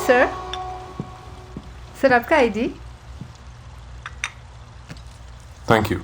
sir. Sir, आपका ID? Thank you.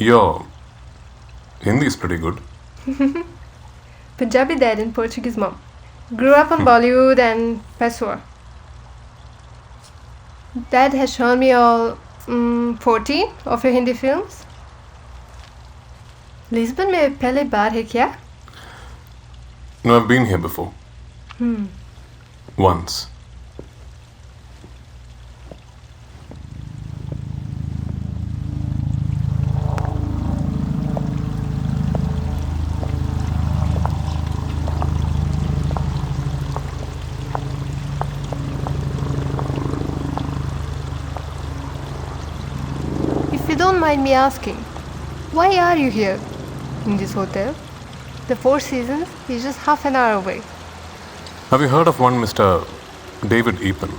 Your Hindi is pretty good. Punjabi dad and Portuguese mom. Grew up on Bollywood and Peshawar. Dad has shown me all 14 of your Hindi films. Lisbon में पहले बार है क्या? No, I've been here before. Once. If you don't mind me asking, why are you here in this hotel? The Four Seasons is just half an hour away. Have you heard of one Mr. David Eapen,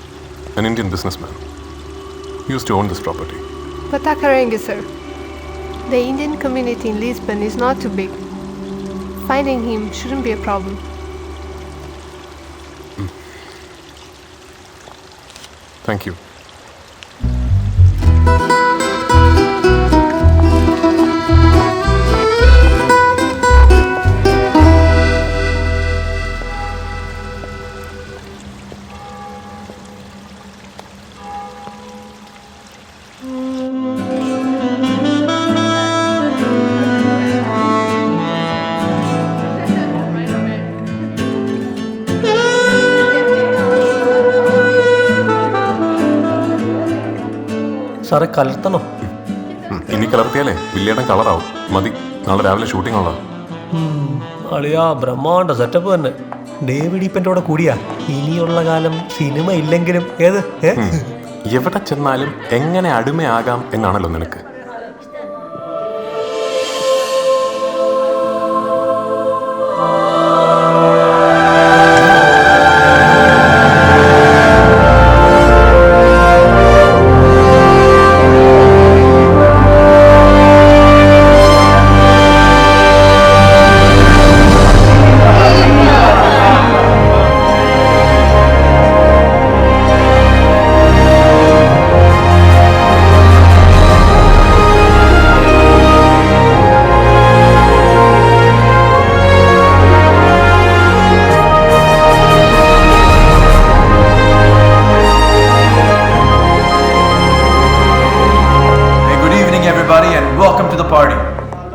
an Indian businessman? He used to own this property. पता करेंगे sir. The Indian community in Lisbon is not too big. Finding him shouldn't be a problem. Thank you. സാറേ കലർത്തണോ? ഇനി കലർത്തിയാലേ വില്ലേടം കളറാവും. മതി, നാളെ രാവിലെ shooting ഉള്ളതാ. അളിയാ ബ്രഹ്മാണ്ട setup തന്നെ. ഡേവിഡ് ഈപ്പൻ്റെ കൂടെ കൂടിയാ ഇനിയുള്ള കാലം സിനിമ ഇല്ലെങ്കിലും ഏത് എവിടെ ചെന്നാലും എങ്ങനെ അടിമയാകാം എന്നാണല്ലോ നിനക്ക്.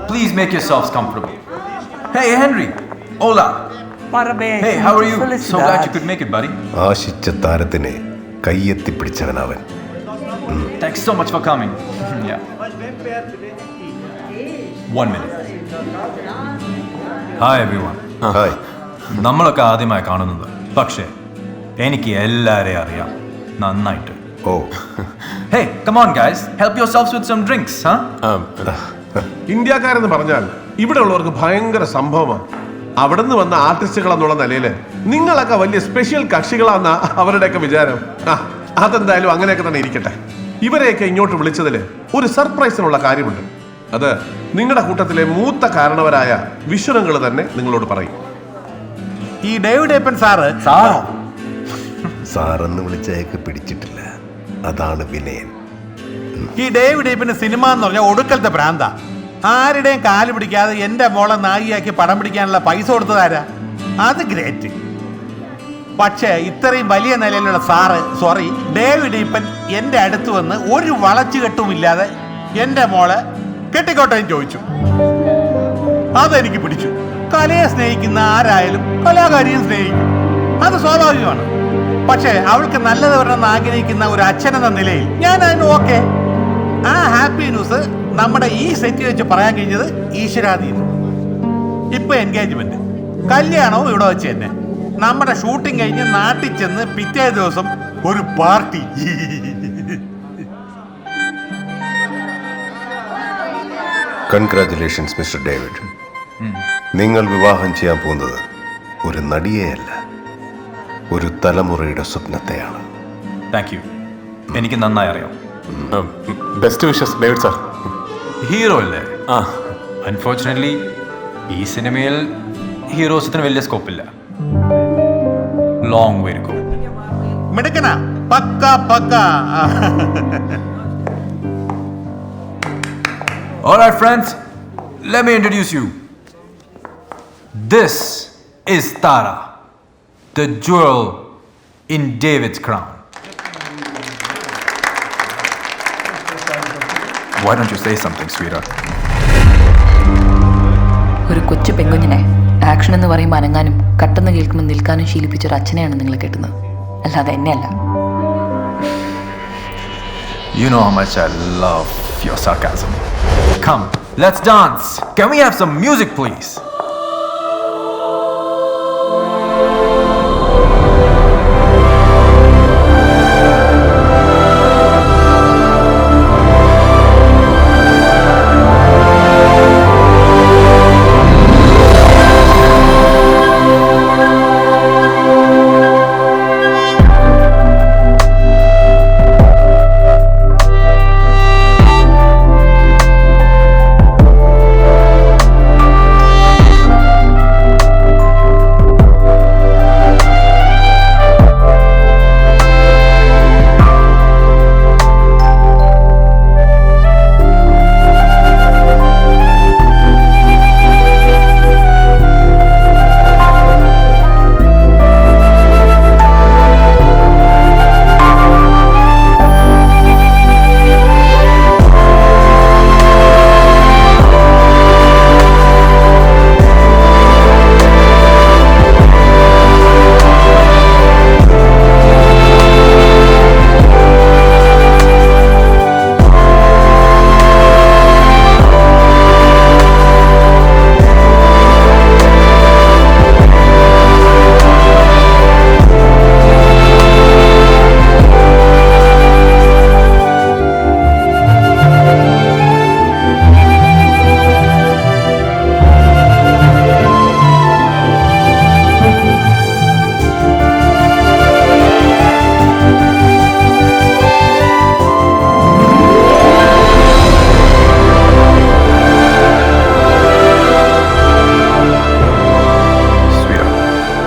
Please make yourselves comfortable. Hey, Henry. Hola. Hey, how are you? So glad you could make it, buddy. ആശിച്ച താരത്തിനെ കയ്യെത്തി പിടിച്ചവനവൻ. Thanks so much for coming. Yeah. 1 minute. Hi, everyone. Hi. നമ്മളൊക്കെ ആദ്യമായി കാണുന്നത്, പക്ഷേ എനിക്ക് എല്ലാവരെയും അറിയാം നന്നായിട്ട്. ഓ, Hey, come on, guys. Help yourselves with some drinks, huh? ഇന്ത്യക്കാരെന്ന് പറഞ്ഞാൽ ഇവിടെ ഉള്ളവർക്ക് ഭയങ്കര സംഭവമാണ്. അവിടെ നിന്ന് വന്ന ആർട്ടിസ്റ്റുകൾ എന്നുള്ള നിലയിൽ നിങ്ങളൊക്കെ വലിയ സ്പെഷ്യൽ കക്ഷികളാന്ന അവരുടെയൊക്കെ വിചാരം. അതെന്തായാലും അങ്ങനെയൊക്കെ തന്നെ ഇരിക്കട്ടെ. ഇവരെയൊക്കെ ഇങ്ങോട്ട് വിളിച്ചതിൽ ഒരു സർപ്രൈസിനുള്ള കാര്യമുണ്ട്. അത് നിങ്ങളുടെ കൂട്ടത്തിലെ മൂത്ത കാരണവരായ വിശ്വനങ്ങൾ തന്നെ നിങ്ങളോട് പറയും. ഈ ഡേവിഡ് ഏപ്പൻ സാറ് സാറെന്ന് വിളിച്ചയൊക്കെ പിടിച്ചിട്ടില്ല. അതാണ് വിനയൻ. ഈ ഡേവിഡ് ഏപ്പന് സിനിമ എന്ന് പറഞ്ഞാൽ ഒടുക്കലത്തെ ഭ്രാന്താ. ആരുടെയും കാല് പിടിക്കാതെ എൻ്റെ മോളെ നായികയാക്കി പടം പിടിക്കാനുള്ള പൈസ കൊടുത്തതാരാ? അത് ഗ്രേറ്റ്. പക്ഷേ ഇത്രയും വലിയ നിലയിലുള്ള സാറ് ഡേവിഡ് ഈപ്പൻ എൻ്റെ അടുത്ത് വന്ന് ഒരു വളച്ചുകെട്ടുമില്ലാതെ എൻ്റെ മോളെ കെട്ടിക്കോട്ടേന്ന് ചോദിച്ചു. അതെനിക്ക് പിടിച്ചു. കലയെ സ്നേഹിക്കുന്ന ആരായാലും കലാകാരിയും സ്നേഹിക്കും, അത് സ്വാഭാവികമാണ്. പക്ഷേ അവൾക്ക് നല്ലത് വരണമെന്ന് ആഗ്രഹിക്കുന്ന ഒരു അച്ഛനെന്ന നിലയിൽ ഞാൻ അതിന് ഓക്കെ. ആ ഹാപ്പി ന്യൂസ് നമ്മുടെ ഈ സെറ്റ് വെച്ച് പറയാൻ കഴിഞ്ഞത് ഈശ്വരാധീനം. ഇപ്പൊ എൻഗേജ്മെന്റ്, കല്യാണവും ഇവിടെ വെച്ച് തന്നെ. നമ്മുടെ ഷൂട്ടിംഗ് കഴിഞ്ഞ് നാട്ടിൽ ചെന്ന് പിറ്റേ ദിവസം ഒരു പാർട്ടി. Congratulations mister David. നിങ്ങൾ വിവാഹം ചെയ്യാൻ പോകുന്നത് ഒരു നടിയെയല്ല, ഒരു തലമുറയുടെ സ്വപ്നത്തെയാണ്. Thank you. എനിക്ക് നന്നായി അറിയാം. Best wishes David sir. Hero അല്ലേ? അൺഫോർച്ചുനേറ്റ്ലി ഈ സിനിമയിൽ ഹീറോസിന് വലിയ സ്കോപ്പില്ല. Long way to go. മിടുക്കനാ, പക്ക പക്ക. All right, friends, let me introduce you. This is Tara, the jewel in David's crown. Why don't you say something, sweetheart? ഒരു കൊച്ചു പെങ്കുഞ്ഞിനെ ആക്ഷൻ എന്ന് പറയുമ്പോൾ അനങ്ങാനും കട്ടെന്ന് കേൾക്കുമ്പോൾ നിൽക്കാനും ശീലിപ്പിച്ച ഒരു അച്ഛനെയാണ് നിങ്ങൾ കേട്ടുന്നത്, അല്ലാതെ എന്നെയല്ല. You know how much I love your sarcasm. Come, let's dance. Can we have some music, please?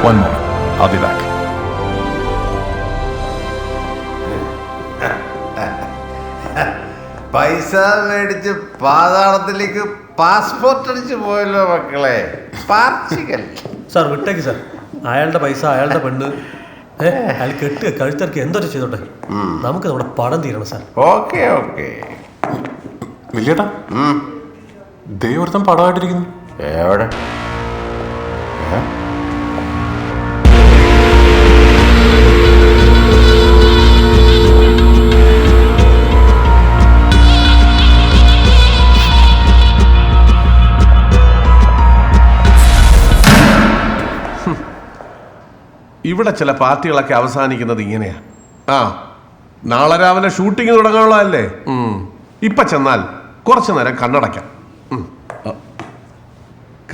One moment. I'll be back. പൈസ മേടിച്ച് പാതാളത്തിലേക്ക് പാസ്പോർട്ട് അടിച്ച് പോയല്ലോ മക്കളെ. പാർച്ചിക്കൽ. സാർ വിട്ടേക്ക് സാർ, അയാളുടെ പൈസ അയാളുടെ പെണ്ണ് അയാൾ കെട്ടുക കഴുത്തിറക്കി എന്തൊക്കെ ചെയ്തോട്ടെ, നമുക്ക് നമ്മുടെ പടം തീരണം സാർ. Okay okay. വലിയേട്ടാ, ദൈവം പടമായിട്ടിരിക്കുന്നു. എവിടെ? ഇവിടെ ചില പാർട്ടികളൊക്കെ അവസാനിക്കുന്നത് ഇങ്ങനെയാ. നാളെ രാവിലെ ഷൂട്ടിംഗ് തുടങ്ങാനുള്ളതല്ലേ. ഇപ്പൊ ചെന്നാൽ കുറച്ചു നേരം കണ്ണടയ്ക്കാം.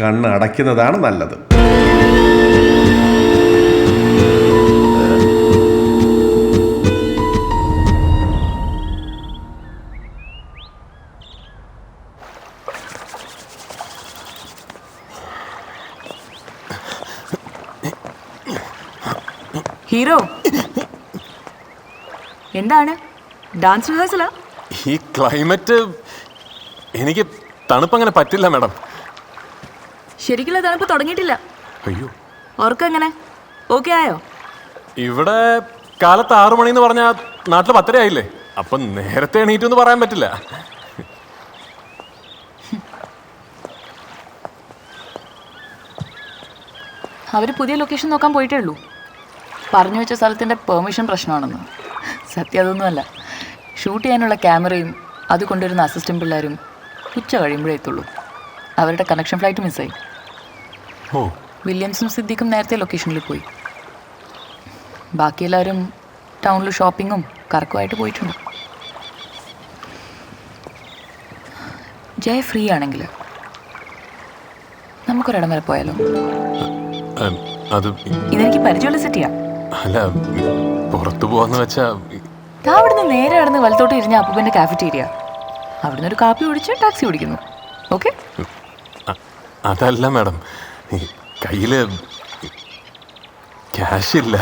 കണ്ണടയ്ക്കുന്നതാണ് നല്ലത്. ഹീറോ, എന്താണ് ഡാൻസ് റിഹേഴ്സലാ? ഈ ക്ലൈമറ്റ് എനിക്ക് തണുപ്പങ്ങനെ പറ്റില്ല മാഡം. ശരിക്കുള്ള തണുപ്പ് തുടങ്ങിയിട്ടില്ല. അയ്യോ, ഓർക്കം എങ്ങനെ ഓക്കെ ആയോ? ഇവിടെ കാലത്ത് 6 മണി എന്ന് പറഞ്ഞാൽ നാട്ടിൽ 10 ആയില്ലേ, അപ്പം നേരത്തെ എണീറ്റൊന്നും പറയാൻ പറ്റില്ല. അവർ പുതിയ ലൊക്കേഷൻ നോക്കാൻ പോയിട്ടേ ഉള്ളൂ. പറഞ്ഞു വെച്ച സ്ഥലത്തിൻ്റെ പെർമിഷൻ പ്രശ്നമാണെന്ന്. സത്യം അതൊന്നുമല്ല. ഷൂട്ട് ചെയ്യാനുള്ള ക്യാമറയും അത് കൊണ്ടുവരുന്ന അസിസ്റ്റൻ്റ് പിള്ളേരും ഉച്ച കഴിയുമ്പോഴേ എത്തുള്ളൂ. അവരുടെ കണക്ഷൻ ഫ്ലൈറ്റ് മിസ്സായി. വില്യംസും സിദ്ദിഖും നേരത്തെ ലൊക്കേഷനിൽ പോയി. ബാക്കി എല്ലാവരും ടൗണിൽ ഷോപ്പിങ്ങും കറക്കുമായിട്ട് പോയിട്ടുണ്ട്. ജയ ഫ്രീ ആണെങ്കിൽ നമുക്കൊരിടം വരെ പോയാലോ? ഇതെനിക്ക് പരിചയമുള്ള സിറ്റിയാ. അല്ല, പുറത്തു പോവാന്ന് വെച്ചാ അവിടുന്ന് നേരെ നടന്ന് വലത്തോട്ട് ഇരിഞ്ഞ അപ്പൂപ്പൻ്റെ കാഫറ്റീരിയ. അവിടുന്ന് ഒരു കാപ്പി കുടിച്ച് ടാക്സി ഓടിക്കുന്നു. ഓക്കെ? അതല്ല മാഡം, കയ്യില് ക്യാഷ് ഇല്ല.